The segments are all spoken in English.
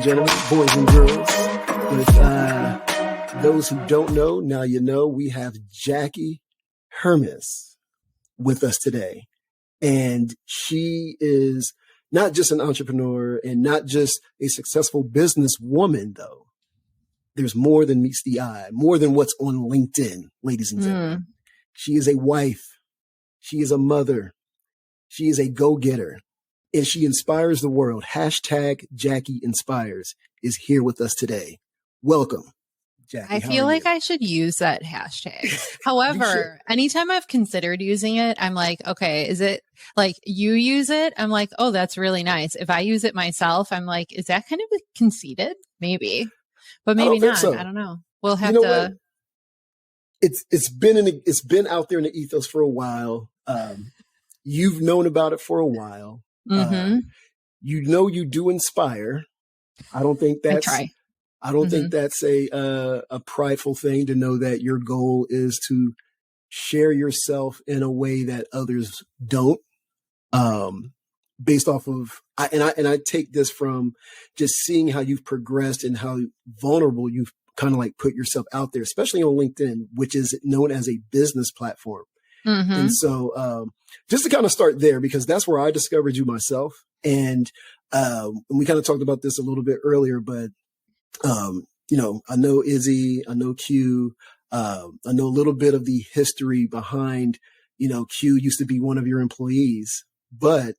and gentlemen, boys and girls, with those who don't know, now you know, we have Jackie Hermes with us today. And she is not just an entrepreneur and not just a successful businesswoman, though. There's more than meets the eye, more than what's on LinkedIn, ladies and gentlemen. She is a wife. She is a mother. She is a go-getter. And she inspires the world. Hashtag Jackie Inspires is here with us today. Welcome, Jackie. I feel like I should use that hashtag. However, anytime I've considered using it, I'm like, okay, is it like you use it? I'm like, oh, that's really nice. If I use it myself, I'm like, is that kind of conceited? Maybe, but maybe not. So. I don't know. We'll have to. It's been out there in the ethos for a while. You've known about it for a while. You know, you do inspire. I don't think that's think that's a prideful thing to know that your goal is to share yourself in a way that others don't. Based off of I take this from just seeing how you've progressed and how vulnerable you've kind of like put yourself out there, especially on LinkedIn, which is known as a business platform. And so just to kind of start there, because that's where I discovered you myself. And we kind of talked about this a little bit earlier, but, you know, I know Izzy, I know Q, I know a little bit of the history behind, you know, Q used to be one of your employees, but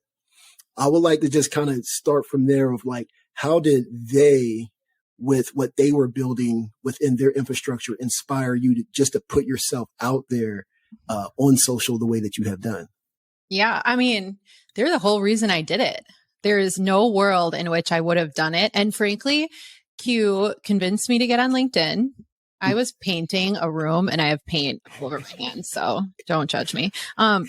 I would like to just kind of start from there of like, how did they, with what they were building within their infrastructure, inspire you to just to put yourself out there on social the way that you have done? Yeah. I mean, they're the whole reason I did it. There is no world in which I would have done it. And frankly, Q convinced me to get on LinkedIn. I was painting a room and I have paint all over my hands, so don't judge me.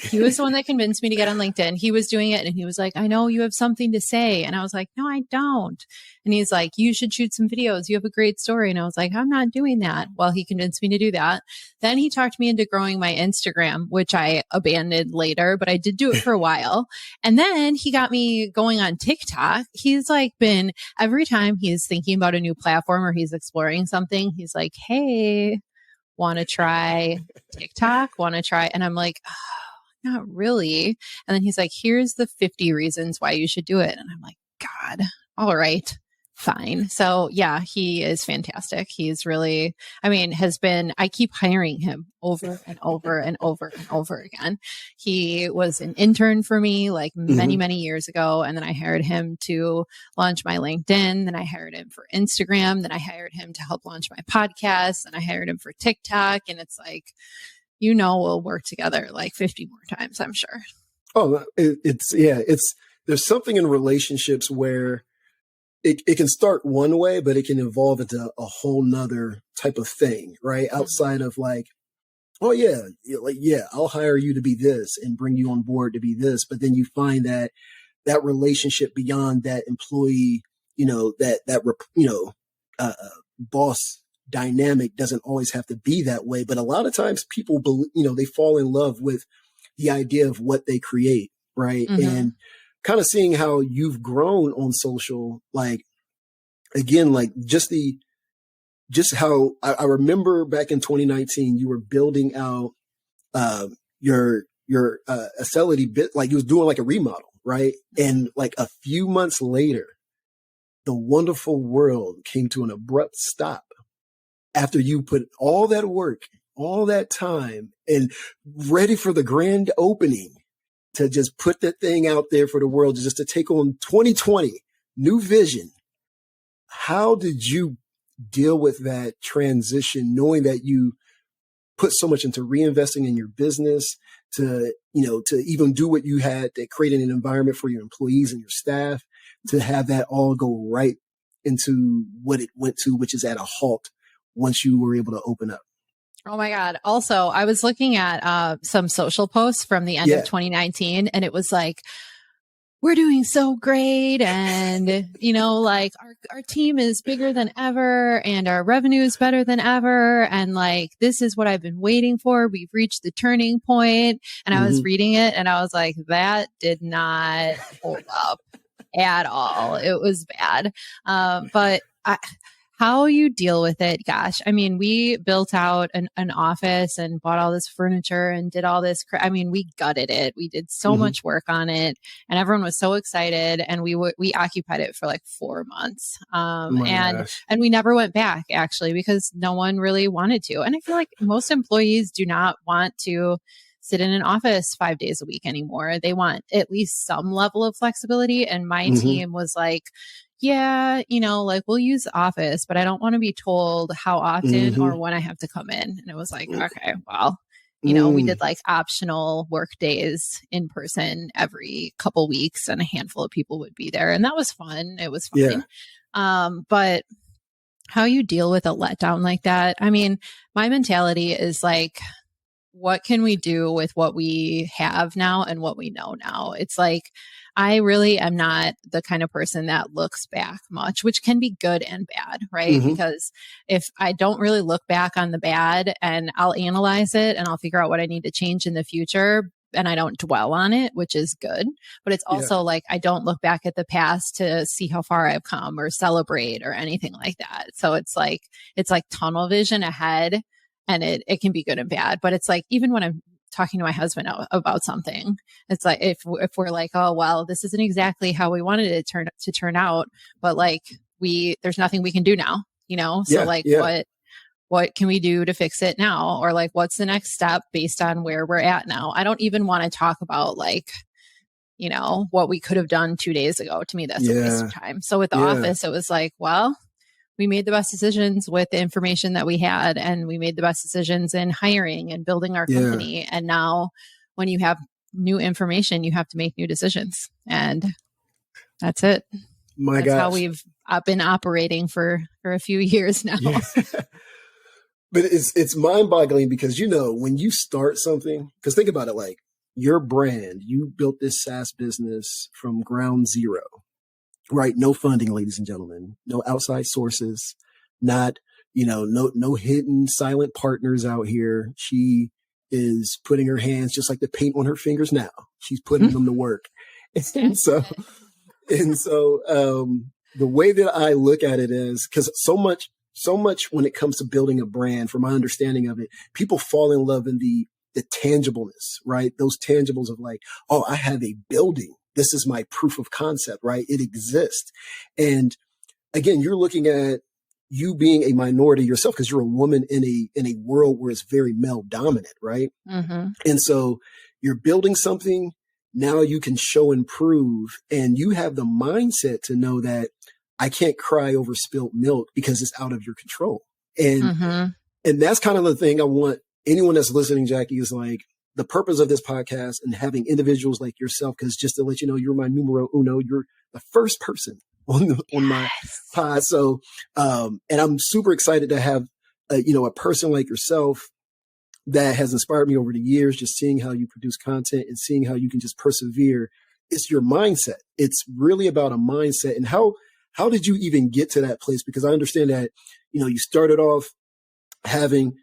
He was the one that convinced me to get on LinkedIn. He was doing it and he was like, I know you have something to say. And I was like, no, I don't. And he's like, you should shoot some videos. You have a great story. And I was like, I'm not doing that. Well, he convinced me to do that. Then he talked me into growing my Instagram, which I abandoned later, but I did do it for a while. And then he got me going on TikTok. He's like been every time he's thinking about a new platform or he's exploring something, he's like, hey, want to try TikTok? Want to try? And I'm like, oh, not really. And then he's like, here's the 50 reasons why you should do it. And I'm like, God, all right. Fine. So yeah, he is fantastic. He's really, I keep hiring him over and over and over and over again. He was an intern for me like many, many years ago. And then I hired him to launch my LinkedIn. Then I hired him for Instagram. Then I hired him to help launch my podcast. And I hired him for TikTok. And it's like, you know, we'll work together like 50 more times, I'm sure. Oh, there's something in relationships where it can start one way, but it can evolve into a whole nother type of thing, right? Outside of like, oh yeah, I'll hire you to be this and bring you on board to be this. But then you find that relationship beyond that employee, you know, boss dynamic doesn't always have to be that way. But a lot of times people, they fall in love with the idea of what they create, right? And kind of seeing how you've grown on social, like, again, like just how I remember back in 2019, you were building out, your Accelity bit, like you was doing like a remodel, right? And like a few months later, the wonderful world came to an abrupt stop after you put all that work, all that time and ready for the grand opening, to just put that thing out there for the world, just to take on 2020, new vision. How did you deal with that transition, knowing that you put so much into reinvesting in your business, to even do what you had, to creating an environment for your employees and your staff, to have that all go right into what it went to, which is at a halt once you were able to open up? Oh my God. Also, I was looking at some social posts from the end of 2019, and it was like, we're doing so great. And, like our team is bigger than ever and our revenue is better than ever. And like, this is what I've been waiting for. We've reached the turning point. And I was reading it and I was like, that did not hold up at all. It was bad. How you deal with it, gosh. I mean, we built out an office and bought all this furniture and did all this. I mean, we gutted it. We did so much work on it, and everyone was so excited. And we occupied it for like 4 months. And we never went back actually because no one really wanted to. And I feel like most employees do not want to sit in an office 5 days a week anymore. They want at least some level of flexibility. And my team was like, yeah, like we'll use the office, but I don't want to be told how often or when I have to come in. And it was like, okay, well, we did like optional work days in person every couple weeks and a handful of people would be there. And that was fun. It was fun. Yeah. But how you deal with a letdown like that? I mean, my mentality is like, what can we do with what we have now and what we know now? It's like, I really am not the kind of person that looks back much, which can be good and bad, right? Because if I don't really look back on the bad and I'll analyze it and I'll figure out what I need to change in the future and I don't dwell on it, which is good. But it's also like, I don't look back at the past to see how far I've come or celebrate or anything like that. So it's like tunnel vision ahead. And it can be good and bad, but it's like, even when I'm talking to my husband about something, it's like, if we're like, oh, well, this isn't exactly how we wanted it to turn out, but like there's nothing we can do now, So what can we do to fix it now? Or like, what's the next step based on where we're at now? I don't even want to talk about like, what we could have done 2 days ago. To me, that's a waste of time. So with the office, it was like, well, we made the best decisions with the information that we had, and we made the best decisions in hiring and building our company. And now when you have new information, you have to make new decisions, and that's it. That's how we've been operating for a few years now. Yeah. But it's mind-boggling because, when you start something, because think about it, like your brand, you built this SaaS business from ground zero. Right. No funding, ladies and gentlemen, no outside sources, not, no hidden silent partners out here. She is putting her hands just like the paint on her fingers now. She's putting them to work. And so the way that I look at it is because so much when it comes to building a brand, from my understanding of it, people fall in love in the tangibleness, right? Those tangibles of like, oh, I have a building. This is my proof of concept, right? It exists. And again, you're looking at you being a minority yourself because you're a woman in a world where it's very male dominant, right? And so you're building something. Now you can show and prove, and you have the mindset to know that I can't cry over spilt milk because it's out of your control. And that's kind of the thing I want anyone that's listening, Jackie, is like, the purpose of this podcast and having individuals like yourself, because just to let you know, you're my numero uno, you're the first person on my pod. So, and I'm super excited to have, a person like yourself that has inspired me over the years, just seeing how you produce content and seeing how you can just persevere. It's your mindset. It's really about a mindset. And how did you even get to that place? Because I understand that, you started off having,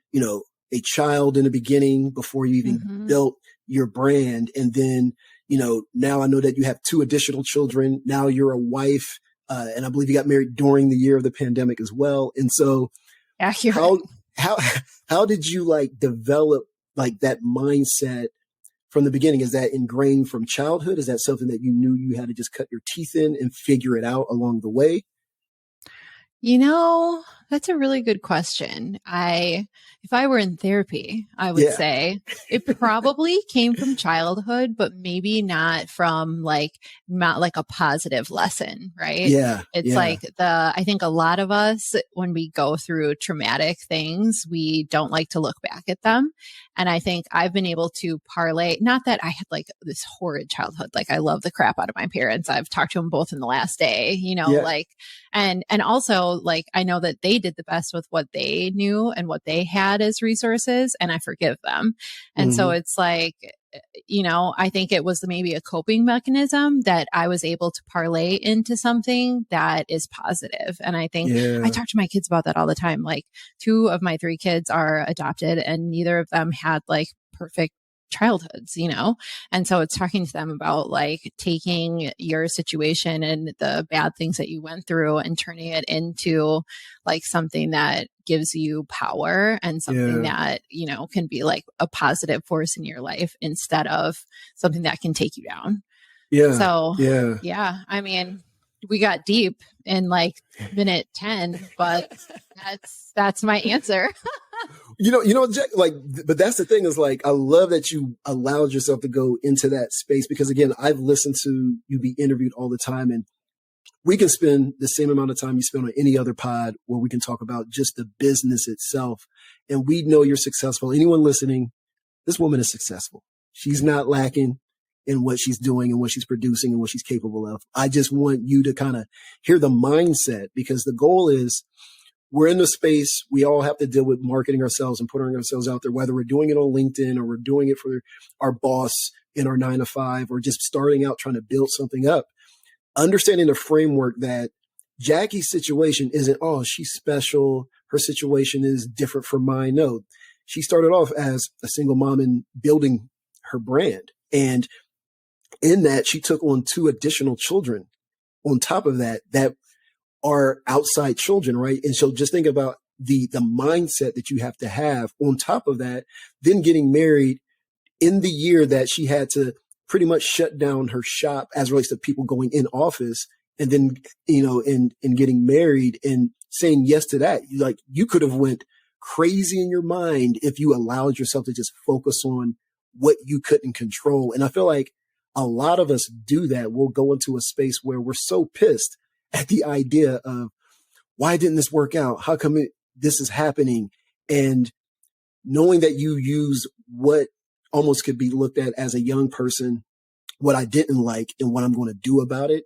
a child in the beginning before you even built your brand. And then, now I know that you have 2 additional children. Now you're a wife. And I believe you got married during the year of the pandemic as well. And so how did you like develop like that mindset from the beginning? Is that ingrained from childhood? Is that something that you knew you had to just cut your teeth in and figure it out along the way? That's a really good question. If I were in therapy, I would say it probably came from childhood, but maybe not like a positive lesson, right? Yeah. It's like I think a lot of us, when we go through traumatic things, we don't like to look back at them. And I think I've been able to parlay, not that I had like this horrid childhood, like I love the crap out of my parents. I've talked to them both in the last day, and also like, I know that they did the best with what they knew and what they had as resources, and I forgive them. And so it's like, I think it was maybe a coping mechanism that I was able to parlay into something that is positive. And I think I talk to my kids about that all the time. Like 2 of my 3 kids are adopted, and neither of them had like perfect childhoods, you know? And so it's talking to them about like taking your situation and the bad things that you went through and turning it into like something that gives you power and something that, you know, can be like a positive force in your life instead of something that can take you down. Yeah. So, yeah, I mean, we got deep in like minute 10, but that's my answer. Jack, like, but that's the thing is like, I love that you allowed yourself to go into that space because again, I've listened to you be interviewed all the time and we can spend the same amount of time you spend on any other pod where we can talk about just the business itself. And we know you're successful. Anyone listening, this woman is successful. She's not lacking in what she's doing and what she's producing and what she's capable of. I just want you to kind of hear the mindset because the goal is we're in the space. We all have to deal with marketing ourselves and putting ourselves out there, whether we're doing it on LinkedIn or we're doing it for our boss in our 9 to 5 or just starting out trying to build something up. Understanding the framework that Jackie's situation isn't, oh, she's special. Her situation is different from mine. No, she started off as a single mom and building her brand. And in that, she took on 2 additional children on top of that are outside children, right? And so just think about the mindset that you have to have on top of that, then getting married in the year that she had to pretty much shut down her shop as it relates to people going in office and then, and getting married and saying yes to that. Like you could have went crazy in your mind if you allowed yourself to just focus on what you couldn't control. And I feel like a lot of us do that. We'll go into a space where we're so pissed at the idea of why didn't this work out? How come this is happening? And knowing that you use what almost could be looked at as a young person, what I didn't like and what I'm going to do about it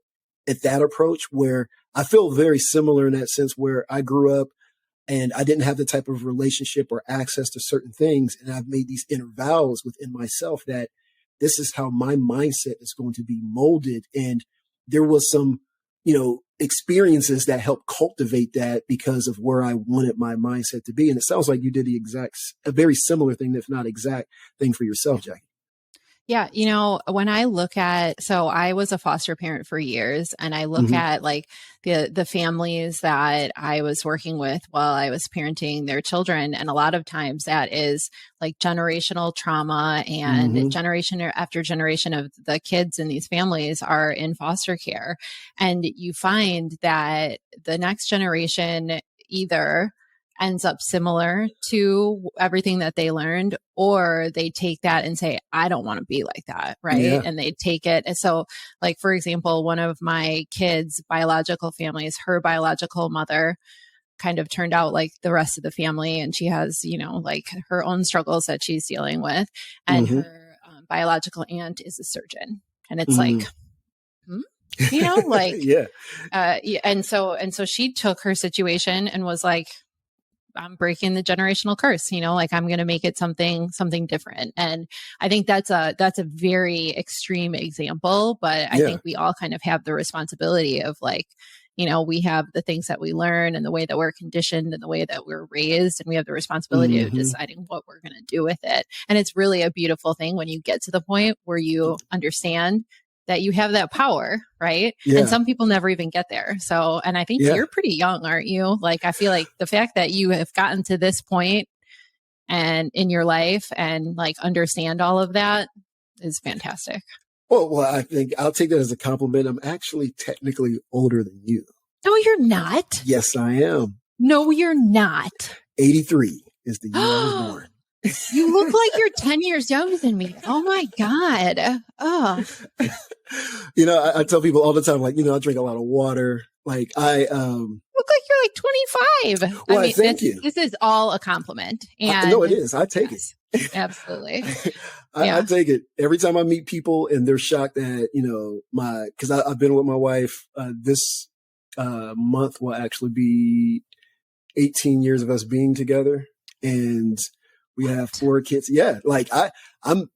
at that approach where I feel very similar in that sense where I grew up and I didn't have the type of relationship or access to certain things. And I've made these inner vows within myself that this is how my mindset is going to be molded. And there was some, experiences that helped cultivate that because of where I wanted my mindset to be. And it sounds like you did a very similar thing, if not exact thing for yourself, Jackie. Yeah. When I look at, so I was a foster parent for years and I look at like the families that I was working with while I was parenting their children. And a lot of times that is like generational trauma and generation after generation of the kids in these families are in foster care. And you find that the next generation either ends up similar to everything that they learned, or they take that and say, I don't want to be like that. Right. Yeah. And they take it. And so like, for example, one of my kids' biological families, her biological mother kind of turned out like the rest of the family. And she has, like her own struggles that she's dealing with. And her biological aunt is a surgeon. And it's like, like, And so she took her situation and was like, I'm breaking the generational curse, like I'm going to make it something different. And I think that's a very extreme example, but I think we all kind of have the responsibility of like, we have the things that we learn and the way that we're conditioned and the way that we're raised, and we have the responsibility of deciding what we're going to do with it. And it's really a beautiful thing when you get to the point where you understand that you have that power, right? Yeah. And some people never even get there. So, and I think you're pretty young, aren't you? Like, I feel like the fact that you have gotten to this point and in your life and like understand all of that is fantastic. Well, I think I'll take that as a compliment. I'm actually technically older than you. No, you're not. Yes, I am. No, you're not. 83 is the year I was born. You look like you're 10 years younger than me. Oh my God. Oh. I tell people all the time, like, I drink a lot of water. Like I look like you're like 25. Well, I mean, thank you. This is all a compliment. And no, it is. I take it. Absolutely. I take it every time I meet people and they're shocked that, because I've been with my wife, this month will actually be 18 years of us being together. And we have 4 kids. Yeah. Like I'm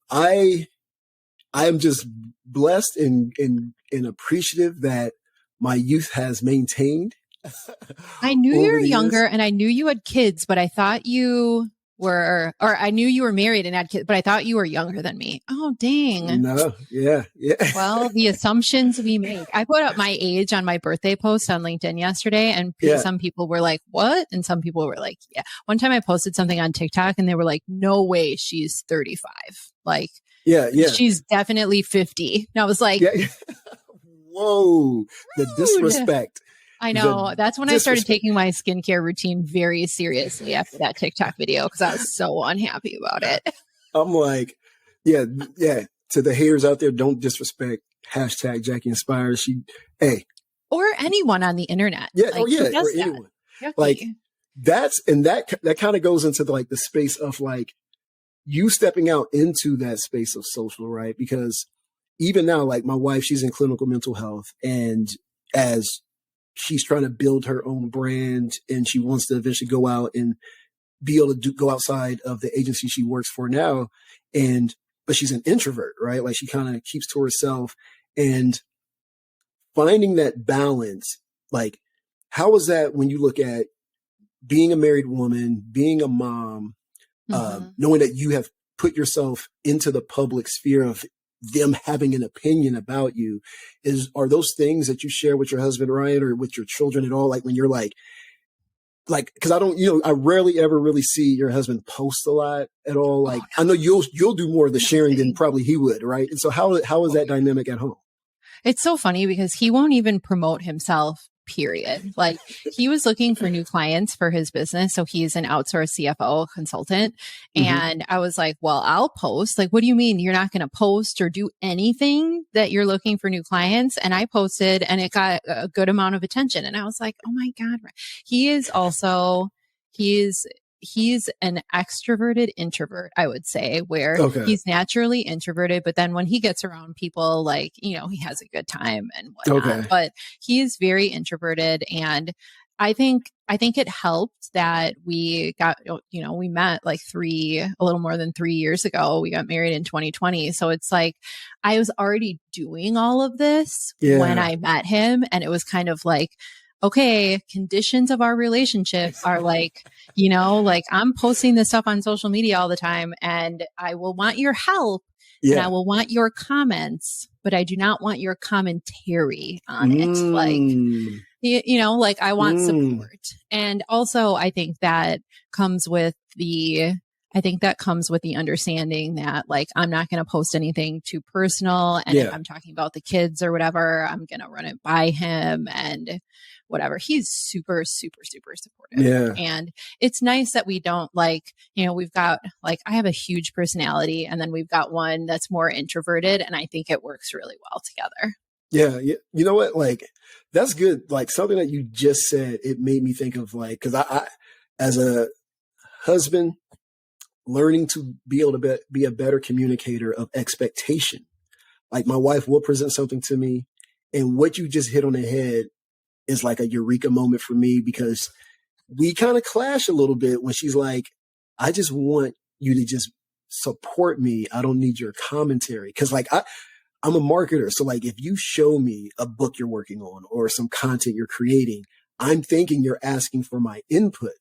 just blessed and appreciative that my youth has maintained. I knew you were younger and I knew you had kids, but I thought you or I knew you were married and had kids, but I thought you were younger than me. Oh, dang. No. Yeah. Yeah. Well, the assumptions we make. I put up my age on my birthday post on LinkedIn yesterday, and Yeah. some people were like, what? And some people were like, yeah. One time I posted something on TikTok and they were like, no way she's 35. Like, Yeah. Yeah. she's definitely 50. And I was like, Yeah. Whoa. The rude. disrespect. I know. That's when I started Disrespect. taking my skincare routine very seriously after that TikTok video because I was so unhappy about it. I'm like, yeah. To the haters out there, don't disrespect hashtag Jackie Inspires. Hey. Or anyone on the internet. Yeah. Like, Or anyone. Like that kind of goes into the space of like you stepping out into that space of social, right? Because even now, like my wife, she's in clinical mental health, and as she's trying to build her own brand and she wants to eventually go out and be able to go outside of the agency she works for now. But she's an introvert, right? Like she kind of keeps to herself, and finding that balance. Like, how is that when you look at being a married woman, being a mom, knowing that you have put yourself into the public sphere of them having an opinion about you? Are those things that you share with your husband, Ryan, or with your children at all? Like when you're like, cause I don't, I rarely ever really see your husband post a lot at all. Like I know you'll do more of the sharing than probably he would. Right. And so how is that dynamic at home? It's so funny because he won't even promote himself, period. Like he was looking for new clients for his business. So he's an outsourced CFO consultant. And I was like, well, I'll post. Like, what do you mean you're not going to post or do anything that you're looking for new clients? And I posted and it got a good amount of attention. And I was like, oh my God. He's an extroverted introvert, I would say, where he's naturally introverted, but then when he gets around people, like, he has a good time and whatnot, but he is very introverted. And I think it helped that we got, we met like a little more than 3 years ago. We got married in 2020. So it's like, I was already doing all of this when I met him. And it was kind of like, okay, conditions of our relationship are like, like I'm posting this stuff on social media all the time and I will want your help and I will want your comments, but I do not want your commentary on it. Like, like I want support. And also I think that comes with the understanding that like, I'm not going to post anything too personal. And if I'm talking about the kids or whatever, I'm going to run it by him and whatever. He's super, super, super supportive. Yeah. And it's nice that we don't we've got I have a huge personality and then we've got one that's more introverted. And I think it works really well together. Yeah. You know what? Like, that's good. Like something that you just said, it made me think of cause I as a husband, learning to be able to be a better communicator of expectation. Like my wife will present something to me and what you just hit on the head is like a eureka moment for me because we kind of clash a little bit when she's like, I just want you to just support me. I don't need your commentary. Cause like I'm a marketer. So like if you show me a book you're working on or some content you're creating, I'm thinking you're asking for my input.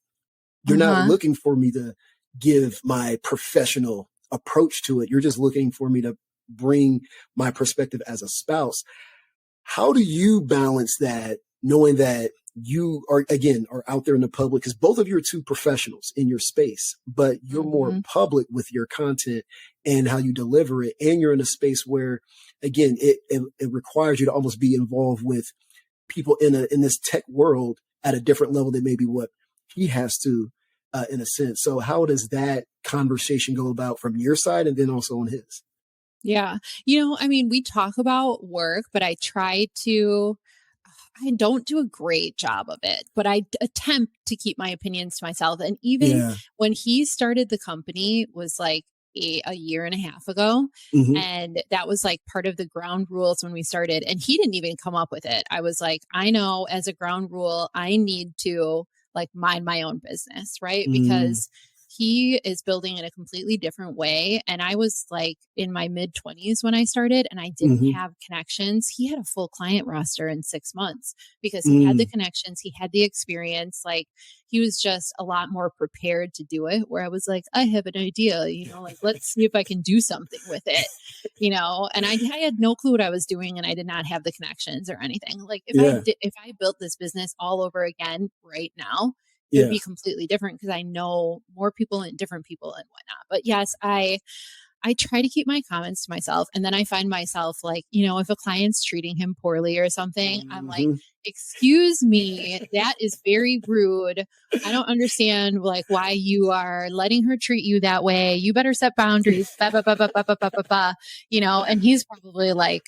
You're not looking for me to give my professional approach to it. You're just looking for me to bring my perspective as a spouse. How do you balance that, knowing that you are out there in the public? Because both of you are two professionals in your space, but you're more public with your content and how you deliver it. And you're in a space where, again, it requires you to almost be involved with people in this tech world at a different level than maybe what he has to. In a sense. So how does that conversation go about from your side and then also on his? Yeah. We talk about work, but I don't do a great job of it, but I attempt to keep my opinions to myself. And even when he started the company was like a year and a half ago. And that was like part of the ground rules when we started. And he didn't even come up with it. I was like, I know as a ground rule, I need to like mind my own business, right? Because he is building in a completely different way. And I was like in my mid-20s when I started, and I didn't have connections. He had a full client roster in 6 months because he had the connections, he had the experience. Like, he was just a lot more prepared to do it, where I was like, I have an idea, like, let's see if I can do something with it, and I had no clue what I was doing, and I did not have the connections or anything. Like, if I built this business all over again right now, it would be completely different because I know more people and different people and whatnot. But yes, I try to keep my comments to myself. And then I find myself like, if a client's treating him poorly or something, I'm like, excuse me, that is very rude. I don't understand like why you are letting her treat you that way. You better set boundaries, and he's probably like,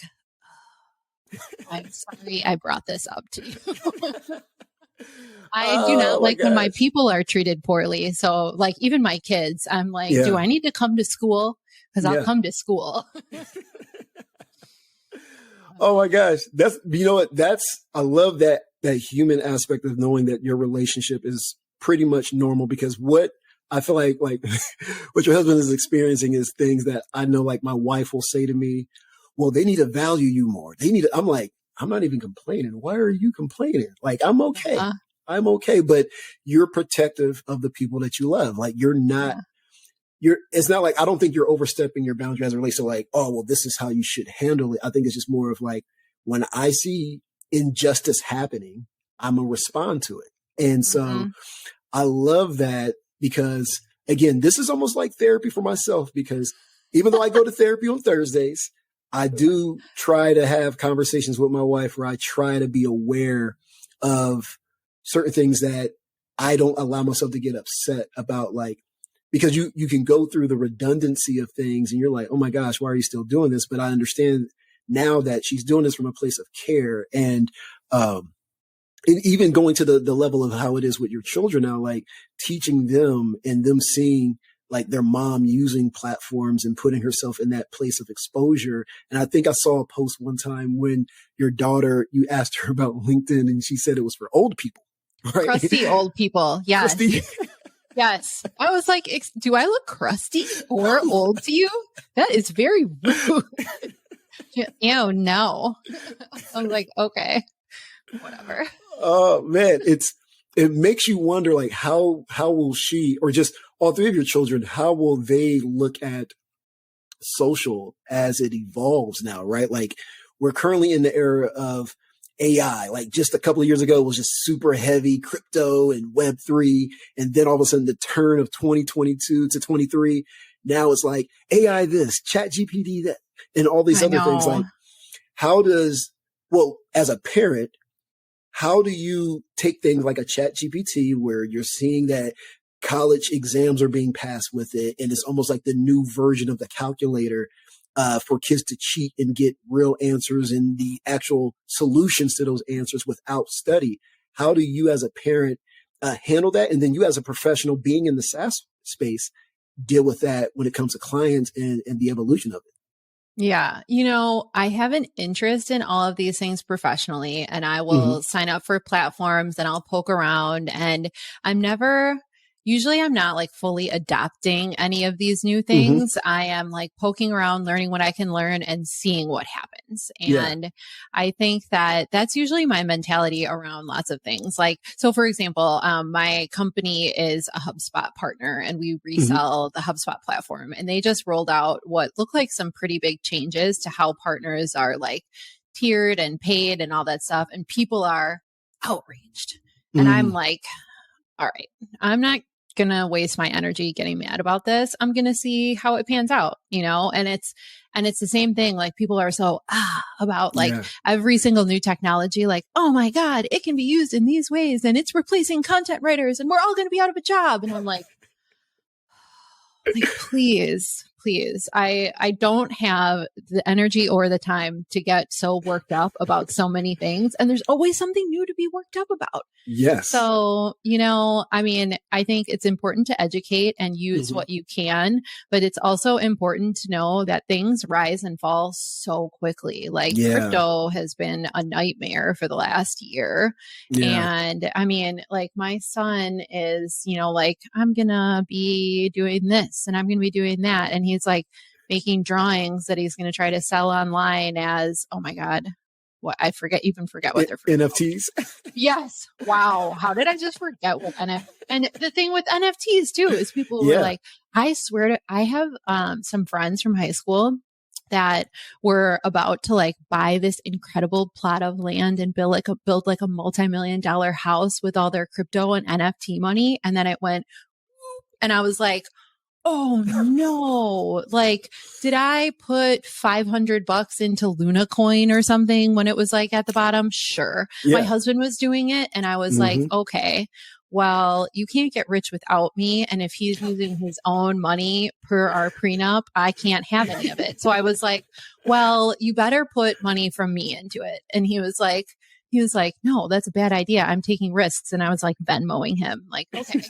I'm sorry I brought this up to you. I do not like when my people are treated poorly. So like even my kids, I'm like, do I need to come to school? Because I'll come to school. Oh my gosh. I love that human aspect of knowing that your relationship is pretty much normal, because what I feel like what your husband is experiencing is things that I know, like my wife will say to me, well, they need to value you more. I'm like, I'm not even complaining. Why are you complaining? Like, I'm okay. I'm okay. But you're protective of the people that you love. Like, you're not, it's not like, I don't think you're overstepping your boundary as it relates to like, oh, well, this is how you should handle it. I think it's just more of like, when I see injustice happening, I'm going to respond to it. And so I love that, because again, this is almost like therapy for myself, because even though I go to therapy on Thursdays, I do try to have conversations with my wife where I try to be aware of certain things that I don't allow myself to get upset about, like, because you can go through the redundancy of things and you're like, oh my gosh, why are you still doing this? But I understand now that she's doing this from a place of care, and even going to the level of how it is with your children now, like teaching them and them seeing like their mom using platforms and putting herself in that place of exposure. And I think I saw a post one time when your daughter, you asked her about LinkedIn and she said it was for old people, right? Crusty old people. Yes. Crusty. Yes. I was like, do I look crusty or old to you? That is very rude. Ew, no. I'm like, okay, whatever. Oh man, it makes you wonder, like, how will she, or just all three of your children, how will they look at social as it evolves now, right? Like, we're currently in the era of AI. Like, just a couple of years ago, it was just super heavy crypto and Web3. And then all of a sudden, the turn of 2022 to 23, now it's like AI this, Chat GPT that, and all these other things. Like, as a parent, how do you take things like a Chat GPT where you're seeing that college exams are being passed with it, and it's almost like the new version of the calculator for kids to cheat and get real answers and the actual solutions to those answers without study? How do you as a parent handle that? And then you as a professional being in the SaaS space, deal with that when it comes to clients and the evolution of it? Yeah. I have an interest in all of these things professionally, and I will sign up for platforms and I'll poke around, and I'm not like fully adopting any of these new things. I am like poking around, learning what I can learn and seeing what happens. And I think that that's usually my mentality around lots of things. Like, so for example, my company is a HubSpot partner and we resell the HubSpot platform, and they just rolled out what look like some pretty big changes to how partners are like tiered and paid and all that stuff. And people are outraged. And I'm like, all right, I'm not going to waste my energy getting mad about this. I'm going to see how it pans out, and it's the same thing. Like, people are so about like every single new technology, like, oh my God, it can be used in these ways and it's replacing content writers and we're all going to be out of a job. And I'm like, please please. I don't have the energy or the time to get so worked up about so many things. And there's always something new to be worked up about. Yes. So, I mean, I think it's important to educate and use what you can, but it's also important to know that things rise and fall so quickly. Like crypto has been a nightmare for the last year. And I mean, like my son is, like, I'm going to be doing this and I'm going to be doing that. And he's like making drawings that he's going to try to sell online as, oh my God, what I forget what they're for. NFTs. Yes. Wow. How did I just forget what NFT? And the thing with NFTs too is people were like, I swear I have some friends from high school that were about to like buy this incredible plot of land and build like a multi-million-dollar house with all their crypto and NFT money. And then it went, and I was like, oh no, like, did I put $500 into Luna coin or something when it was like at the bottom? Sure. My husband was doing it. And I was like, okay, well, you can't get rich without me. And if he's using his own money per our prenup, I can't have any of it. So I was like, well, you better put money from me into it. And he was like, no, that's a bad idea. I'm taking risks. And I was like Venmoing him like, okay,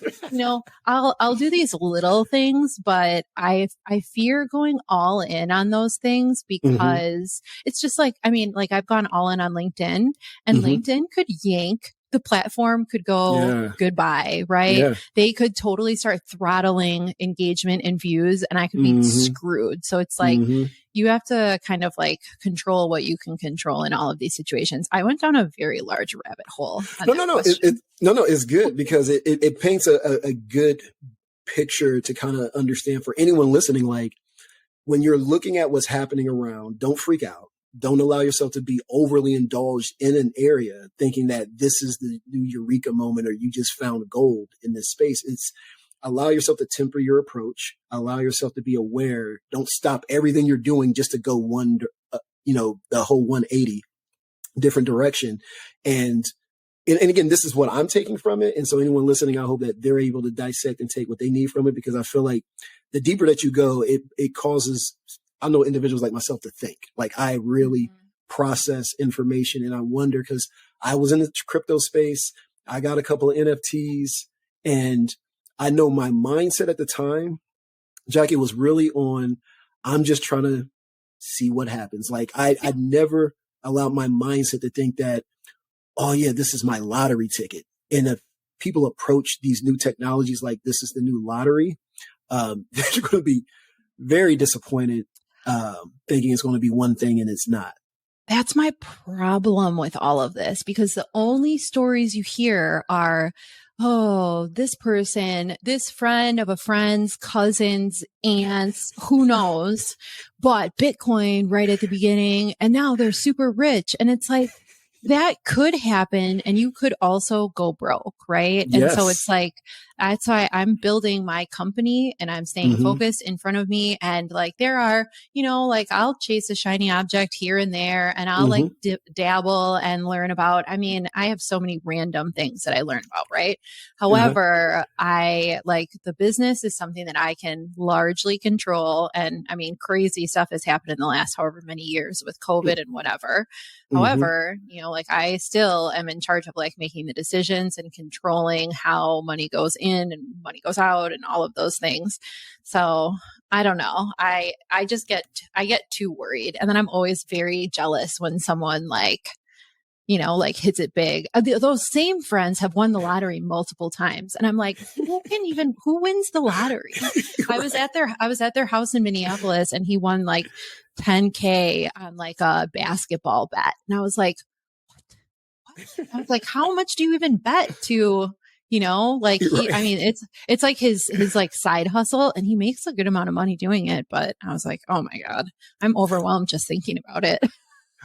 I'll do these little things, but I fear going all in on those things because it's just like, I mean, like I've gone all in on LinkedIn and LinkedIn could yank. The platform could go goodbye, right? They could totally start throttling engagement and views and I could be screwed. So it's like, you have to kind of like control what you can control in all of these situations. I went down a very large rabbit hole. No, it's good because it paints a good picture to kind of understand for anyone listening. Like when you're looking at what's happening around, don't freak out. Don't allow yourself to be overly indulged in an area thinking that this is the new eureka moment or you just found gold in this space. It's allow yourself to temper your approach. Allow yourself to be aware. Don't stop everything you're doing just to go the whole 180 different direction. And again, this is what I'm taking from it. And so anyone listening, I hope that they're able to dissect and take what they need from it, because I feel like the deeper that you go, it causes, I know individuals like myself to think. Like I really process information and I wonder, because I was in the crypto space, I got a couple of NFTs, and I know my mindset at the time, Jackie, was really on, I'm just trying to see what happens. Like I never allowed my mindset to think that, oh yeah, this is my lottery ticket. And if people approach these new technologies like this is the new lottery, they're going to be very disappointed, thinking it's going to be one thing and it's not. That's my problem with all of this, because the only stories you hear are, oh, this person, this friend of a friend's cousin's aunts, who knows, bought Bitcoin right at the beginning and now they're super rich. And it's like, that could happen. And you could also go broke, right? Yes. And so it's like, that's why I'm building my company and I'm staying focused in front of me. And like, there are, like I'll chase a shiny object here and there and I'll like dabble and learn about, I mean, I have so many random things that I learn about, right? However, I like the business is something that I can largely control. And I mean, crazy stuff has happened in the last however many years with COVID and whatever. However, like I still am in charge of like making the decisions and controlling how money goes in and money goes out and all of those things. So I don't know. I get too worried. And then I'm always very jealous when someone like hits it big. Those same friends have won the lottery multiple times. And I'm like, who wins the lottery? Right. I was at their house in Minneapolis and he won like $10K on like a basketball bet. And I was like, what? I was like, how much do you even bet to, like I mean, it's like his like side hustle and he makes a good amount of money doing it. But I was like, oh my God, I'm overwhelmed just thinking about it.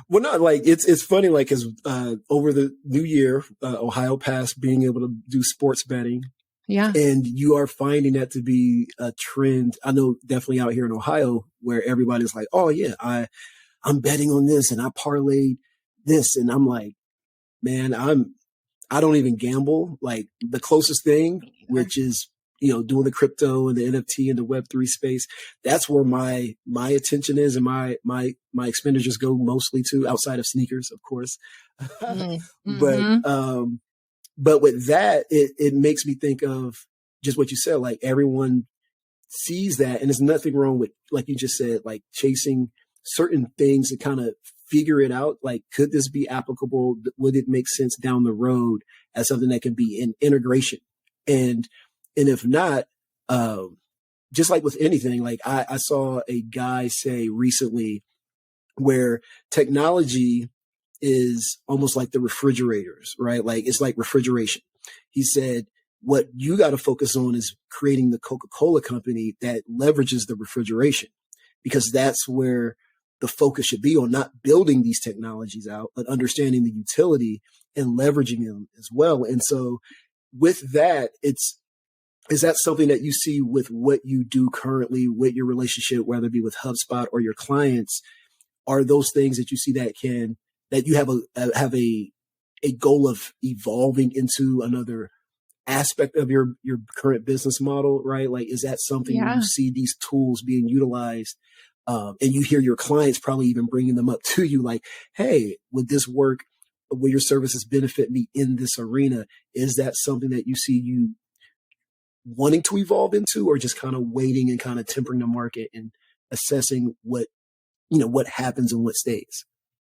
Well, not like it's funny, like, cause, over the new year, Ohio passed being able to do sports betting. Yeah. And you are finding that to be a trend. I know definitely out here in Ohio where everybody's like, oh yeah, I'm betting on this and I parlayed this. And I'm like, man, I don't even gamble. Like the closest thing, which is, doing the crypto and the NFT and the Web3 space. That's where my attention is, and my expenditures go mostly to, outside of sneakers, of course. Mm-hmm. But with that, it makes me think of just what you said. Like, everyone sees that, and there's nothing wrong with, like you just said, like chasing certain things to kind of figure it out. Like, could this be applicable? Would it make sense down the road as something that can be in integration? And if not, just like with anything, like I saw a guy say recently where technology is almost like the refrigerators, right? Like, it's like refrigeration. He said, what you got to focus on is creating the Coca-Cola company that leverages the refrigeration, because that's where the focus should be, on not building these technologies out, but understanding the utility and leveraging them as well. And so with that, is that something that you see with what you do currently with your relationship, whether it be with HubSpot or your clients? Are those things that you see that you have a goal of evolving into another aspect of your current business model, right? Like, is that something where you see these tools being utilized, and you hear your clients probably even bringing them up to you, like, hey, would this work? Will your services benefit me in this arena? Is that something that you see you wanting to evolve into, or just kind of waiting and kind of tempering the market and assessing what happens and what stays?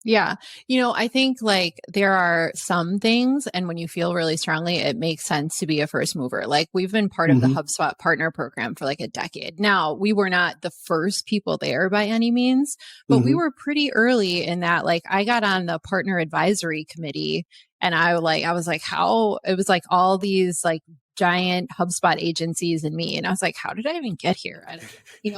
Yeah. I think like there are some things, and when you feel really strongly, it makes sense to be a first mover. Like, we've been part of the HubSpot partner program for like a decade. Now, we were not the first people there by any means, but we were pretty early in that. Like, I got on the partner advisory committee, and I was like, how, it was like all these like giant HubSpot agencies and me. And I was like, how did I even get here?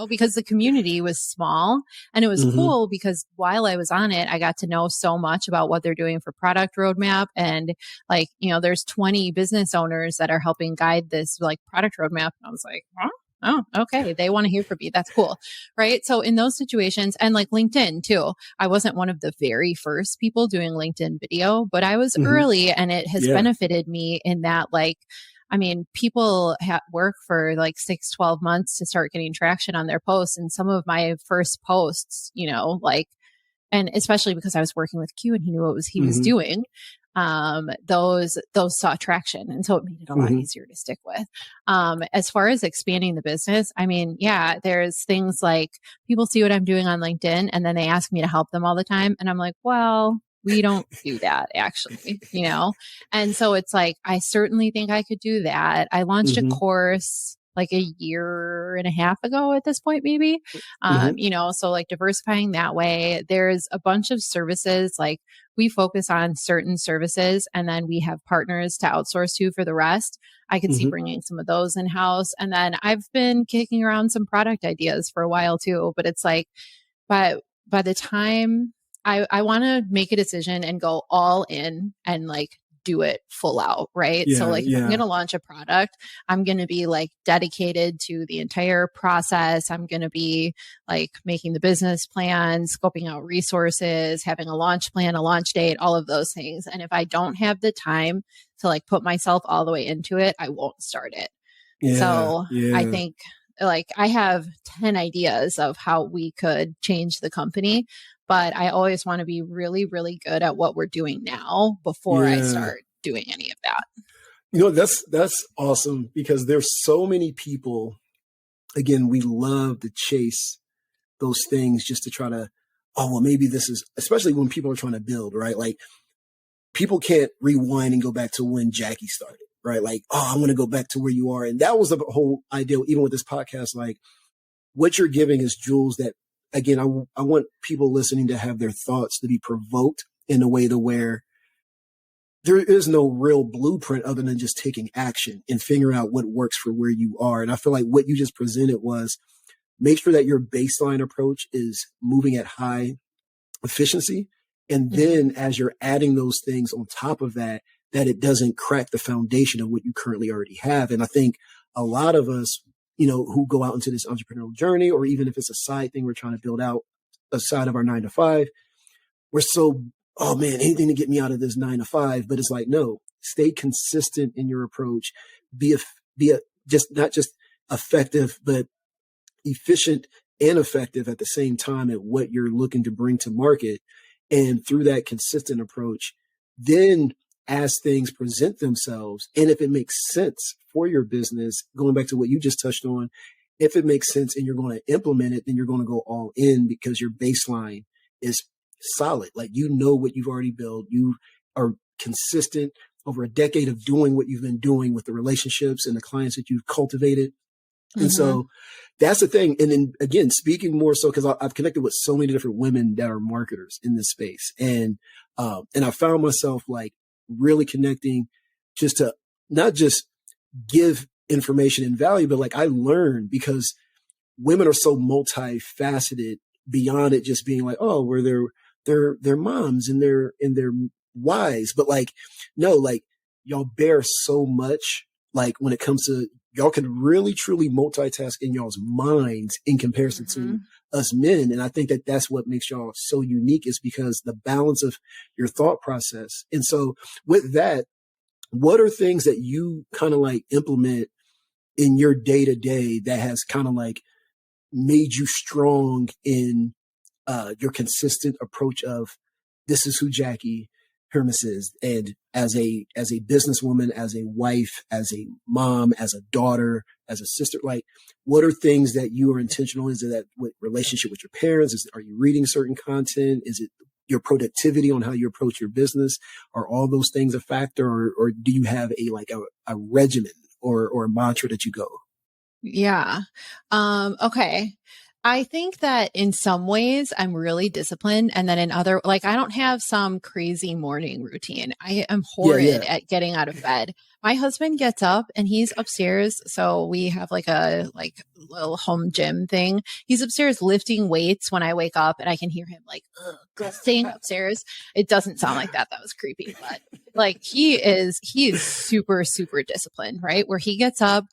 Because the community was small, and it was cool because while I was on it, I got to know so much about what they're doing for product roadmap. And like, there's 20 business owners that are helping guide this like product roadmap. And I was like, huh? Oh, okay. They want to hear from me. That's cool. Right. So in those situations, and like LinkedIn too, I wasn't one of the very first people doing LinkedIn video, but I was early, and it has benefited me in that, like, people work for like 6-12 months to start getting traction on their posts. And some of my first posts, and especially because I was working with Q and he knew what he was doing, those saw traction. And so it made it a lot easier to stick with. As far as expanding the business, there's things like people see what I'm doing on LinkedIn, and then they ask me to help them all the time. And I'm like, well, we don't do that actually, And so it's like, I certainly think I could do that. I launched a course like a year and a half ago at this point, maybe, so like diversifying that way. There's a bunch of services, like we focus on certain services, and then we have partners to outsource to for the rest. I could see bringing some of those in house. And then I've been kicking around some product ideas for a while too, but it's like, by the time I want to make a decision and go all in and like do it full out. Right. So like, if I'm going to launch a product, I'm going to be like dedicated to the entire process. I'm going to be like making the business plan, scoping out resources, having a launch plan, a launch date, all of those things. And if I don't have the time to like put myself all the way into it, I won't start it. I think like I have 10 ideas of how we could change the company, but I always want to be really, really good at what we're doing now before I start doing any of that. That's awesome, because there's so many people, again, we love to chase those things just to try to, maybe this is, especially when people are trying to build, right? Like, people can't rewind and go back to when Jackie started, right? Like, I want to go back to where you are. And that was the whole idea, even with this podcast, like what you're giving is jewels that, again, I want people listening to have their thoughts to be provoked in a way to where there is no real blueprint other than just taking action and figuring out what works for where you are. And I feel like what you just presented was, make sure that your baseline approach is moving at high efficiency. And then as you're adding those things on top of that, that it doesn't crack the foundation of what you currently already have. And I think a lot of us, who go out into this entrepreneurial journey, or even if it's a side thing we're trying to build out aside of our 9-to-5, we're so, oh man, anything to get me out of this 9-to-5. But it's like, no, stay consistent in your approach. Be not just effective, but efficient and effective at the same time at what you're looking to bring to market. And through that consistent approach, then as things present themselves, and if it makes sense for your business, going back to what you just touched on, if it makes sense and you're going to implement it, then you're going to go all in because your baseline is solid. Like, you know what you've already built. You are consistent over a decade of doing what you've been doing with the relationships and the clients that you've cultivated. And so that's the thing. And then again, speaking more so, because I've connected with so many different women that are marketers in this space. And I found myself like really connecting just to not just give information and value, but like I learned, because women are so multifaceted beyond it just being like, oh, we're their moms and their wives. But like, no, like y'all bear so much, like when it comes to, y'all can really truly multitask in y'all's minds in comparison to us men. And I think that that's what makes y'all so unique, is because the balance of your thought process. And so with that, what are things that you kind of like implement in your day to day that has kind of like made you strong in your consistent approach of, this is who Jackie Hermes is, and as a businesswoman, as a wife, as a mom, as a daughter, as a sister, like what are things that you are intentional? Is it that with relationship with your parents? Are you reading certain content? Is it your productivity on how you approach your business? Are all those things a factor, or do you have a regimen or a mantra that you go? Yeah. Okay. I think that in some ways I'm really disciplined, and then in other, like, I don't have some crazy morning routine. I am horrid at getting out of bed. My husband gets up and he's upstairs. So we have like a little home gym thing. He's upstairs lifting weights when I wake up, and I can hear him like gusting upstairs. It doesn't sound like that. That was creepy, but like he is super, super disciplined, right? Where he gets up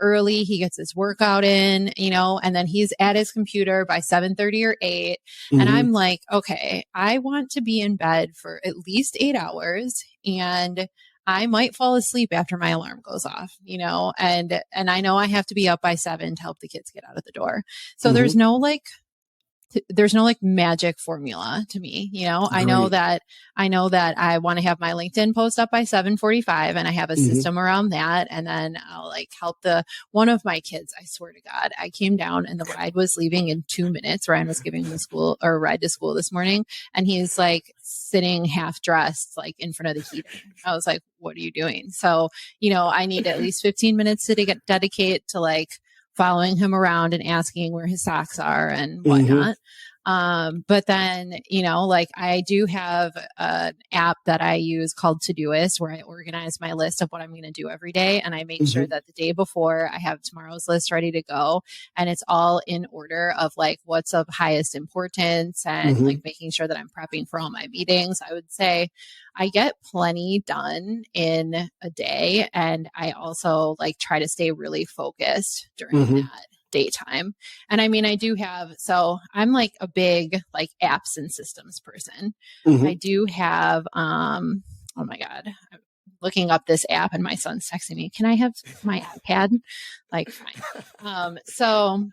early, he gets his workout in, and then he's at his computer by 7:30 or 8. And I'm like, okay, I want to be in bed for at least 8 hours, and I might fall asleep after my alarm goes off, and I know I have to be up by 7 to help the kids get out of the door. So there's no like magic formula to me. I know that I want to have my LinkedIn post up by 7:45, and I have a system around that. And then I'll like help one of my kids. I swear to God, I came down and the ride was leaving in 2 minutes. Ryan was giving him a ride to school this morning, and he's like sitting half dressed, like in front of the heater. I was like, what are you doing? So, I need at least 15 minutes to dedicate to like following him around and asking where his socks are and whatnot. But then, like I do have an app that I use called Todoist, where I organize my list of what I'm going to do every day. And I make sure that the day before I have tomorrow's list ready to go. And it's all in order of like what's of highest importance, and like making sure that I'm prepping for all my meetings. I would say I get plenty done in a day. And I also like try to stay really focused during that daytime. And I mean, so I'm like a big like apps and systems person. I do have, oh my God, I'm looking up this app and my son's texting me, can I have my iPad? Like, fine. So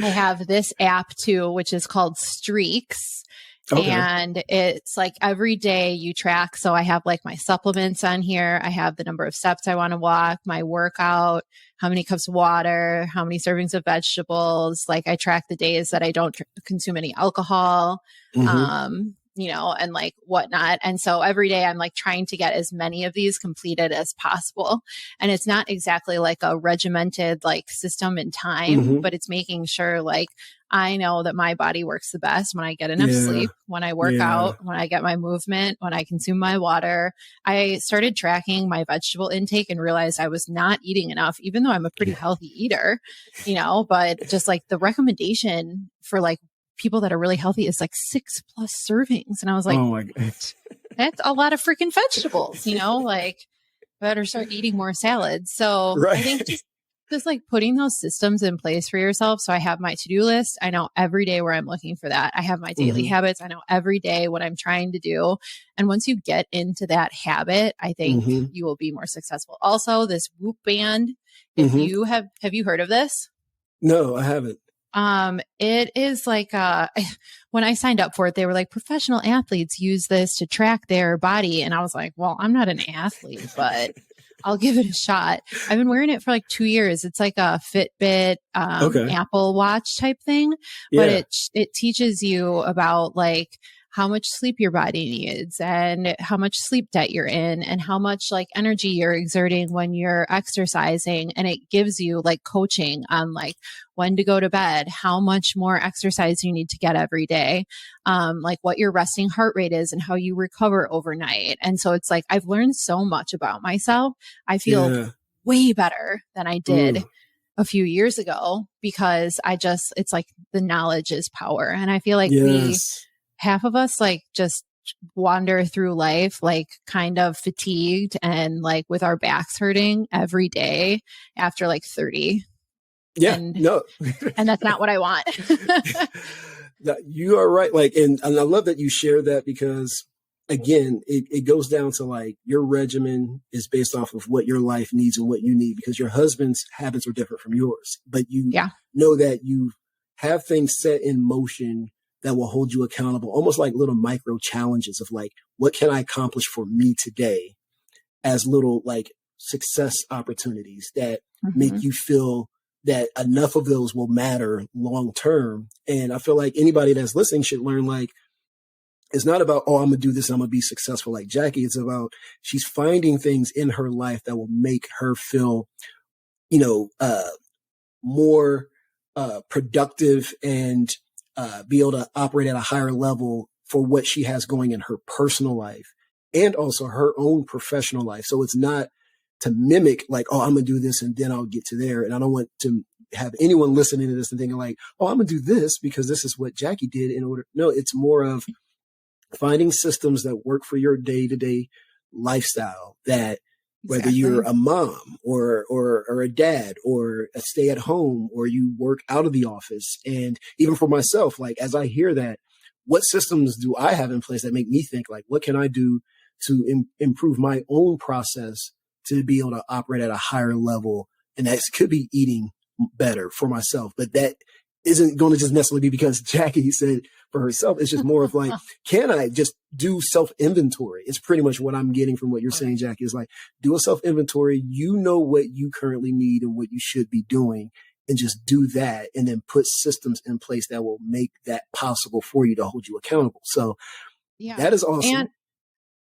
I have this app too, which is called Streaks. Okay. And it's like every day you track. So I have like my supplements on here. I have the number of steps I want to walk, my workout, how many cups of water, how many servings of vegetables. Like I track the days that I don't consume any alcohol, and like whatnot. And so every day I'm like trying to get as many of these completed as possible. And it's not exactly like a regimented like system in time, but it's making sure like I know that my body works the best when I get enough sleep, when I work out, when I get my movement, when I consume my water. I started tracking my vegetable intake and realized I was not eating enough, even though I'm a pretty healthy eater, but just like the recommendation for like people that are really healthy is like 6+ servings. And I was like, oh my God, that's a lot of freaking vegetables, like better start eating more salads. So I think just like putting those systems in place for yourself. So I have my to-do list. I know every day where I'm looking for that. I have my daily habits. I know every day what I'm trying to do. And once you get into that habit, I think you will be more successful. Also, this Whoop band If you have you heard of this? No, I haven't. It is like, when I signed up for it, they were like, professional athletes use this to track their body. And I was like, well, I'm not an athlete, but I'll give it a shot. I've been wearing it for like 2 years. It's like a Fitbit, Apple Watch type thing, but it teaches you about like how much sleep your body needs and how much sleep debt you're in and how much like energy you're exerting when you're exercising. And it gives you like coaching on like when to go to bed, how much more exercise you need to get every day, like what your resting heart rate is and how you recover overnight. And so it's like, I've learned so much about myself. I feel way better than I did a few years ago because it's like the knowledge is power. And I feel like half of us like just wander through life, like kind of fatigued and like with our backs hurting every day after like 30. Yeah, and that's not what I want. You are right. Like, and I love that you share that because again, it goes down to like your regimen is based off of what your life needs and what you need because your husband's habits are different from yours, but you know that you have things set in motion that will hold you accountable, almost like little micro challenges of like, what can I accomplish for me today as little like success opportunities that make you feel that enough of those will matter long term. And I feel like anybody that's listening should learn like, it's not about, oh, I'm going to do this and I'm going to be successful like Jackie. It's about she's finding things in her life that will make her feel, more productive and be able to operate at a higher level for what she has going in her personal life and also her own professional life. So it's not to mimic like, oh, I'm going to do this and then I'll get to there. And I don't want to have anyone listening to this and thinking like, oh, I'm going to do this because this is what Jackie did in order. No, it's more of finding systems that work for your day-to-day lifestyle that whether you're a mom or a dad or a stay at home or you work out of the office. And even for myself, like as I hear that, what systems do I have in place that make me think like, what can I do to improve my own process to be able to operate at a higher level? And that could be eating better for myself, but that isn't going to just necessarily be because Jackie said for herself. It's just more of like, can I just do self-inventory? It's pretty much what I'm getting from what you're saying, Jackie, is like, do a self-inventory. You know what you currently need and what you should be doing, and just do that. And then put systems in place that will make that possible for you to hold you accountable. So that is awesome.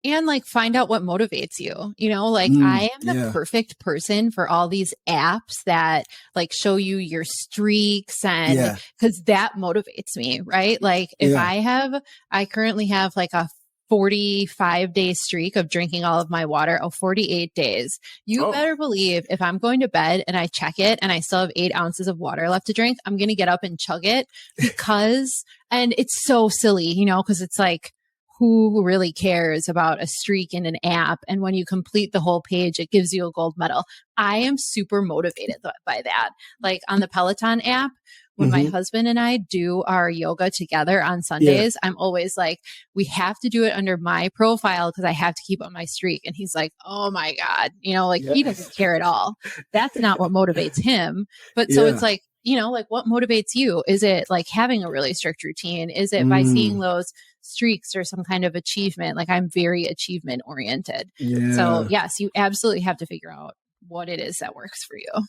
And like find out what motivates you, like I am the perfect person for all these apps that like show you your streaks and because that motivates me, right? Like if I currently have like a 45-day streak of drinking all of my water, 48 days. You better believe if I'm going to bed and I check it and I still have 8 ounces of water left to drink, I'm going to get up and chug it and it's so silly, because it's like, who really cares about a streak in an app? And when you complete the whole page, it gives you a gold medal. I am super motivated by that. Like on the Peloton app, when my husband and I do our yoga together on Sundays, I'm always like, we have to do it under my profile because I have to keep up my streak. And he's like, oh my God, he doesn't care at all. That's not what motivates him. But so it's like, like what motivates you? Is it like having a really strict routine? Is it by seeing those streaks or some kind of achievement? Like I'm very achievement oriented. So yes, you absolutely have to figure out what it is that works for you.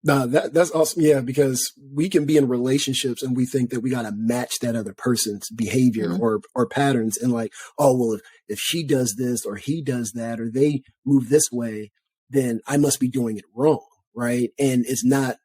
No, that's awesome. Yeah, because we can be in relationships and we think that we got to match that other person's behavior or patterns. And like, oh, well, if she does this or he does that, or they move this way, then I must be doing it wrong. Right. And it's not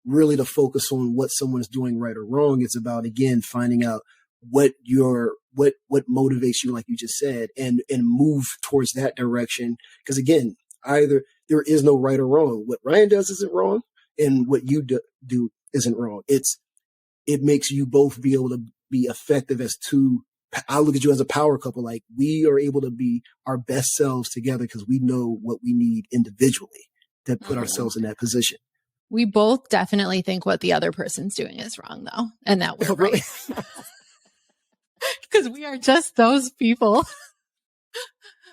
really to focus on what someone's doing right or wrong. It's about, again, finding out what motivates you, like you just said, and move towards that direction. Because again, either there is no right or wrong. What Ryan does isn't wrong, and what you do isn't wrong. It makes you both be able to be effective as two. I look at you as a power couple. Like we are able to be our best selves together because we know what we need individually to put ourselves in that position. We both definitely think what the other person's doing is wrong, though, and that we're right. Because we are just those people.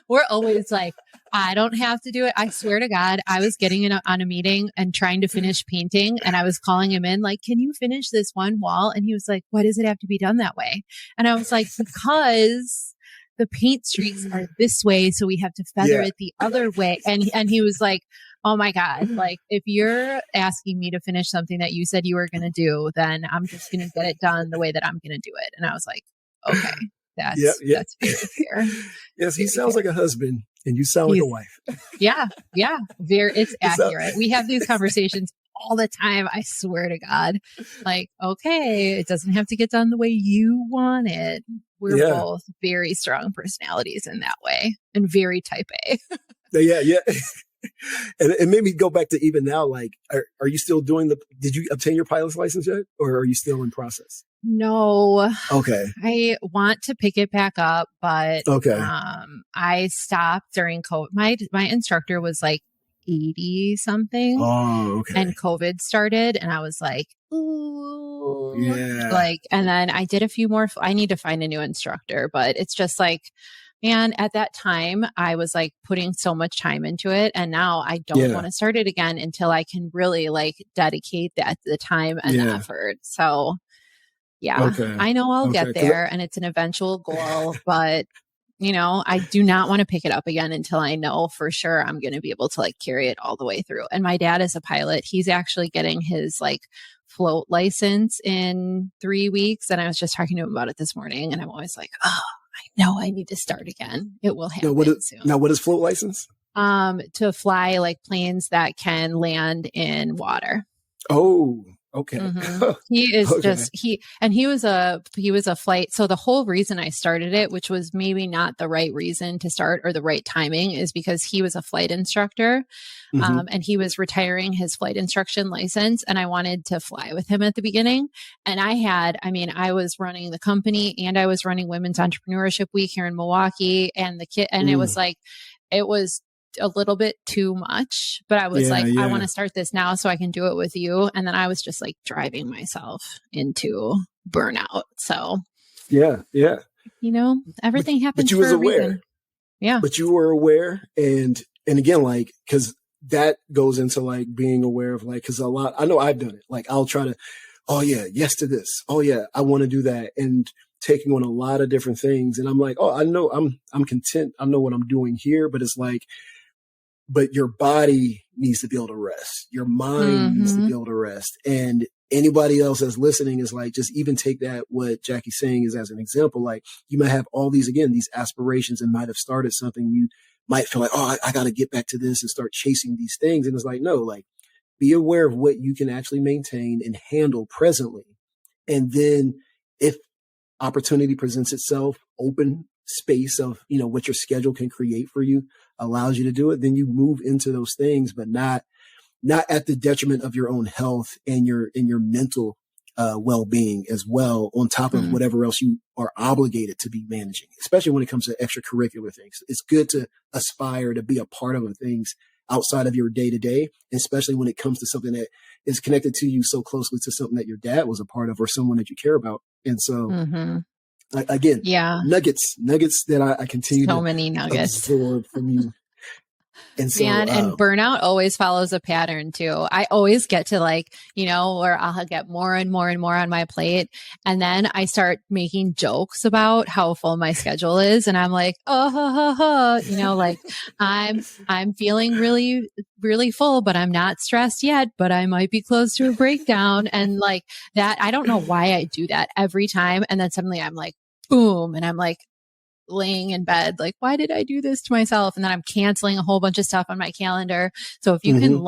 We're always like, I don't have to do it. I swear to God, I was getting on a meeting and trying to finish painting, and I was calling him in like, can you finish this one wall? And he was like, why does it have to be done that way? And I was like, because the paint streaks are this way, so we have to feather it the other way. And he was like, oh my God, like if you're asking me to finish something that you said you were going to do, then I'm just going to get it done the way that I'm going to do it. And I was like, okay, that's very fair. Yes, he sounds like a husband and you sound like a wife. Yeah. It's accurate. We have these conversations all the time. I swear to God, like, okay, it doesn't have to get done the way you want it. We're both very strong personalities in that way and very type A. Yeah. And it made me go back to even now, like, are you still doing did you obtain your pilot's license yet? Or are you still in process? No. Okay. I want to pick it back up, but I stopped during COVID. My instructor was like 80 something. Oh, okay. And COVID started and I was like, ooh. Yeah. Like, and then I did a few more. I need to find a new instructor, but it's just like, man, at that time I was like putting so much time into it. And now I don't want to start it again until I can really like dedicate the time and the effort. So I know I'll get there and it's an eventual goal, but I do not want to pick it up again until I know for sure I'm going to be able to like carry it all the way through. And my dad is a pilot. He's actually getting his like float license in 3 weeks. And I was just talking to him about it this morning and I'm always like, oh, I know I need to start again. It will happen soon. Now, what is float license? To fly like planes that can land in water. Oh, okay. Mm-hmm. He is he was a flight. So the whole reason I started it, which was maybe not the right reason to start or the right timing, is because he was a flight instructor. And he was retiring his flight instruction license and I wanted to fly with him at the beginning. And I was running the company and I was running Women's Entrepreneurship Week here in Milwaukee and it was like, it was a little bit too much, but I was I want to start this now so I can do it with you. And then I was just like driving myself into burnout. So everything happens. But you was aware. Reason. Yeah. But you were aware. And again, like, cause that goes into like being aware of like, cause I know I've done it. Like I'll try to, yes to this. Oh yeah, I want to do that. And taking on a lot of different things. And I'm like, oh, I know I'm content. I know what I'm doing here, but it's like, but your body needs to be able to rest. Your mind needs to be able to rest. And anybody else that's listening is like, just even take that, what Jackie's saying is as an example, like you might have all these aspirations and might have started something. You might feel like, oh, I got to get back to this and start chasing these things. And it's like, no, like be aware of what you can actually maintain and handle presently. And then if opportunity presents itself, open space of, what your schedule can create for you allows you to do it, then you move into those things, but not at the detriment of your own health and your mental well-being as well, on top of whatever else you are obligated to be managing, especially when it comes to extracurricular things. It's good to aspire to be a part of things outside of your day-to-day, especially when it comes to something that is connected to you so closely to something that your dad was a part of or someone that you care about. And so again, nuggets that I continue to absorb from you. And so, and burnout always follows a pattern too. I always get to where I'll get more and more and more on my plate. And then I start making jokes about how full my schedule is. And I'm like, I'm feeling really, really full, but I'm not stressed yet, but I might be close to a breakdown. And like that, I don't know why I do that every time. And then suddenly I'm like, boom. And I'm like, laying in bed, like, why did I do this to myself? And then I'm canceling a whole bunch of stuff on my calendar. So if you can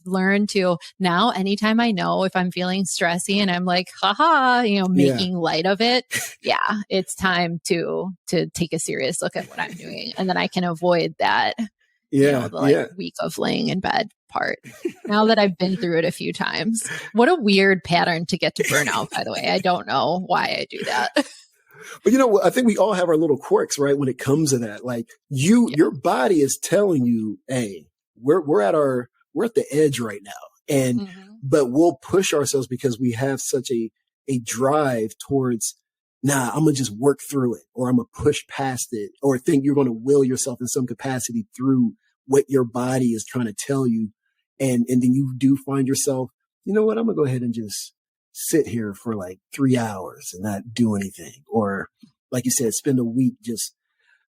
learn to now, anytime I know if I'm feeling stressy and I'm like, making light of it. Yeah, it's time to take a serious look at what I'm doing. And then I can avoid that, week of laying in bed part. Now that I've been through it a few times. What a weird pattern to get to burnout, by the way. I don't know why I do that. But I think we all have our little quirks, right? When it comes to that, like your body is telling you, hey, we're at the edge right now. And, but we'll push ourselves because we have such a drive towards nah, I'm going to just work through it, or I'm going to push past it, or think you're going to will yourself in some capacity through what your body is trying to tell you. And then you do find yourself, you know what, I'm going to go ahead and just sit here for like 3 hours and not do anything. Or like you said, spend a week just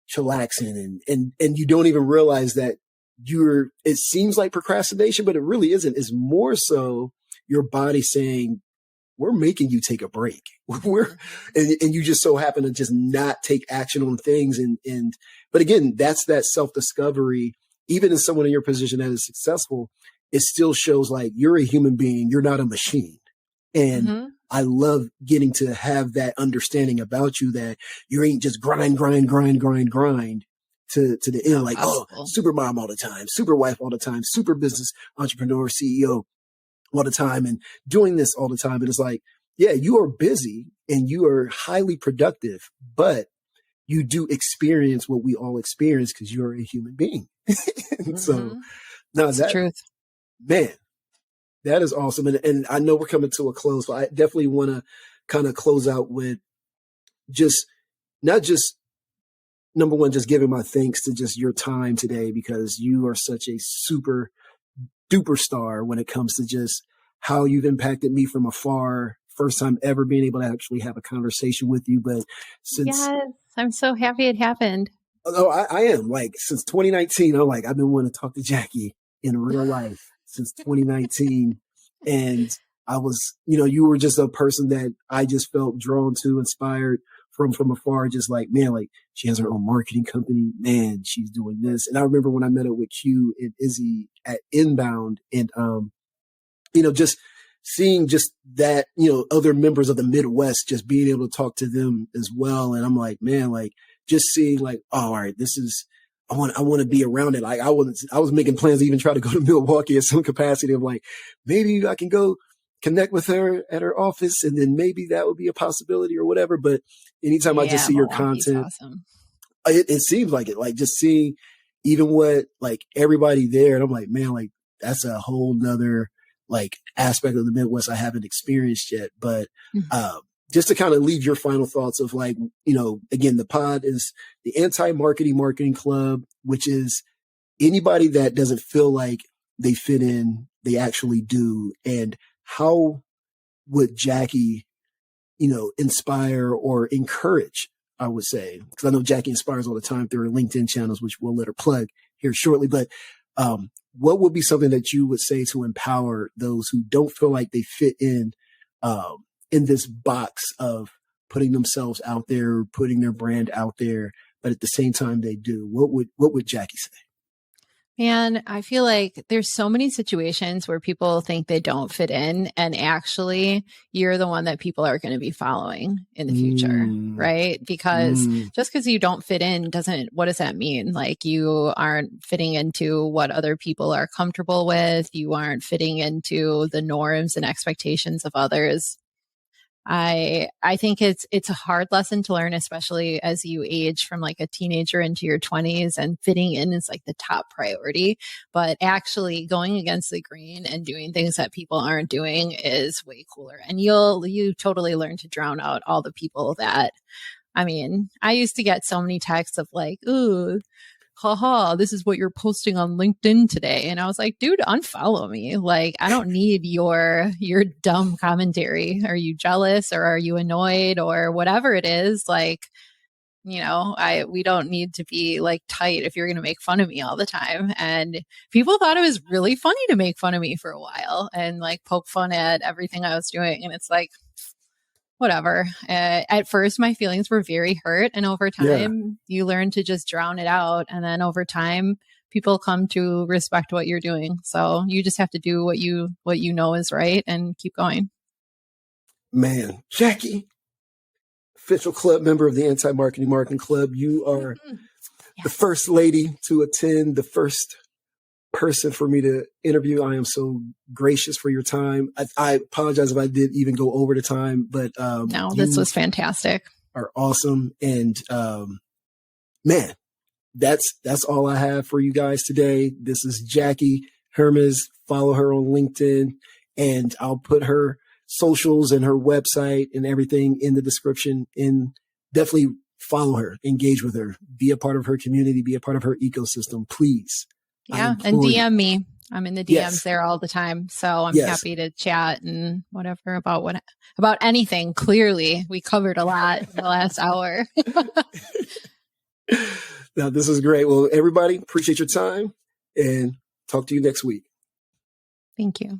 chillaxing, and you don't even realize that it seems like procrastination, but it really isn't. It's more so your body saying, we're making you take a break. And you just so happen to just not take action on things. But again, that's that self-discovery. Even in someone in your position that is successful, it still shows like you're a human being. You're not a machine. And I love getting to have that understanding about you, that you ain't just grind to the end, like, oh, super mom all the time, super wife all the time, super business entrepreneur, CEO all the time, and doing this all the time. And it's like, yeah, you are busy and you are highly productive, but you do experience what we all experience because you're a human being. So now that's truth, man, that is awesome. And I know we're coming to a close, but I definitely want to kind of close out with not just number one, just giving my thanks to just your time today, because you are such a super duper star when it comes to just how you've impacted me from afar. First time ever being able to actually have a conversation with you. But yes, I'm so happy it happened. Oh, I am. Like, since 2019, I've been wanting to talk to Jackie in real life since 2019. And I was, you were just a person that I just felt drawn to, inspired from afar. Just like, man, like, she has her own marketing company. Man, she's doing this. And I remember when I met up with Q and Izzy at Inbound, and, just seeing just that, other members of the Midwest, just being able to talk to them as well. And I'm like, man, like, just seeing like, oh, all right, I want to be around it. Like, I was making plans to even try to go to Milwaukee at some capacity of like, maybe I can go connect with her at her office, and then maybe that would be a possibility or whatever. But anytime I just see your content, awesome. It seems like it, like just seeing even what like everybody there. And I'm like, man, like that's a whole nother like aspect of the Midwest I haven't experienced yet. But, just to kind of leave your final thoughts of like, again, the pod is the Anti-Marketing Club, which is anybody that doesn't feel like they fit in, they actually do. And how would Jackie, inspire or encourage, I would say, because I know Jackie inspires all the time through her LinkedIn channels, which we'll let her plug here shortly. But what would be something that you would say to empower those who don't feel like they fit in this box of putting themselves out there, putting their brand out there, but at the same time they do? What would Jackie say? Man, I feel like there's so many situations where people think they don't fit in, and actually you're the one that people are going to be following in the future, right? Because just because you don't fit in what does that mean? Like, you aren't fitting into what other people are comfortable with. You aren't fitting into the norms and expectations of others. I think it's a hard lesson to learn, especially as you age from like a teenager into your 20s, and fitting in is like the top priority. But actually going against the grain and doing things that people aren't doing is way cooler. And you totally learn to drown out all the people that, I used to get so many texts of like, ooh, haha, this is what you're posting on LinkedIn today. And I was like, dude, unfollow me. Like, I don't need your dumb commentary. Are you jealous, or are you annoyed, or whatever it is? Like, we don't need to be like tight if you're going to make fun of me all the time. And people thought it was really funny to make fun of me for a while and like poke fun at everything I was doing. And it's like, whatever. At first, my feelings were very hurt. And over time, you learn to just drown it out. And then over time, people come to respect what you're doing. So you just have to do what you know is right and keep going. Man, Jackie, official club member of the Anti-Marketing Club. You are the first lady to attend, the first person for me to interview. I am so gracious for your time. I apologize if I did even go over the time, but no, this was fantastic. Are awesome. And man, that's all I have for you guys today. This is Jackie Hermes. Follow her on LinkedIn, and I'll put her socials and her website and everything in the description, and definitely follow her, engage with her, be a part of her community, be a part of her ecosystem, please. Yeah. And DM me. I'm in the DMs there all the time. So I'm happy to chat and whatever about anything. Clearly, we covered a lot in the last hour. Now, this is great. Well, everybody, appreciate your time and talk to you next week. Thank you.